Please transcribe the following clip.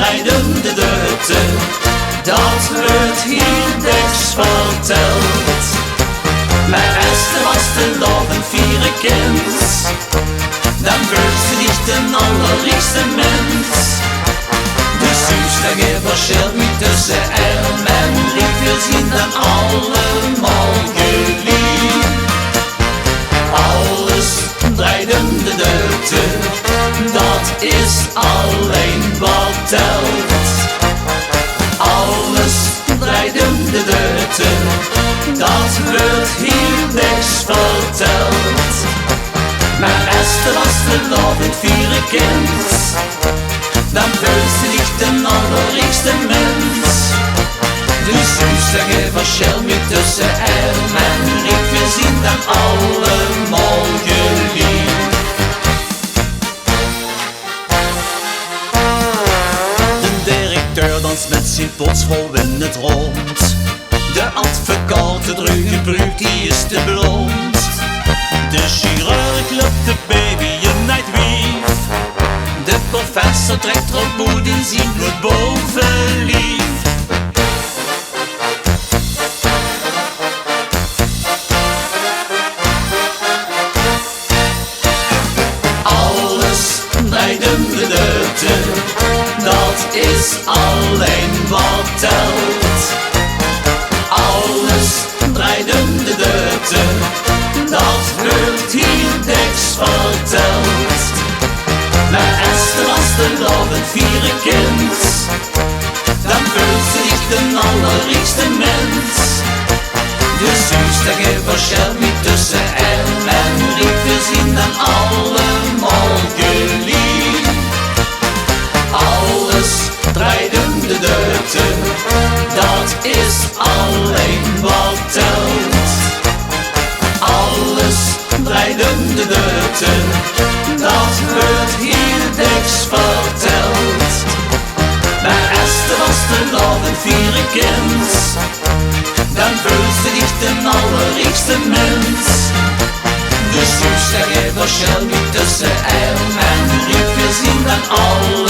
draaiden de deuren, dat werd hier diks verteld. Mijn Esther was de loven vierde kind, dan werd ze niet de allerliefste mens. De zuster verschilt niet tussen en men lief, we zien dan allemaal jullie. Alles draaiden de deuren, dat is alleen wat telt. Alles draaiden de deuren, dat wordt hier niks verteld. Maar Esther was de lovend vierde kind, dan werd ze niet de allerliefste mens. De zuster verschilt niet tussen en men lief, we zien dan allemaal jullie. De directeur danst met zijn potsvol in het rond. De advocaat, de drugenbruik, die is te blond. De chirurg lukt de baby in nijdwief. De professor trekt erop moed in zijn bloed bovenlief. Alles draaiden de deuren, dat is alleen wat telt. Alles draaiden de deuren, dat wordt hier niks verteld. Maar Esther was de lovend vierde kind, dan werd ze niet de allerliefste mens. De zuster verschilt niet tussen en men lief, we zien dan allemaal jullie. Alles draaiden de deuren, dat is alleen wat telt. Alles draaiden de deuren, dat wordt hier niks verteld. Maar Esther was de lovend vierde kind, dan werd ze niet de allerliefste mens. De zuster verschilt niet tussen en men lief, we zien dan alle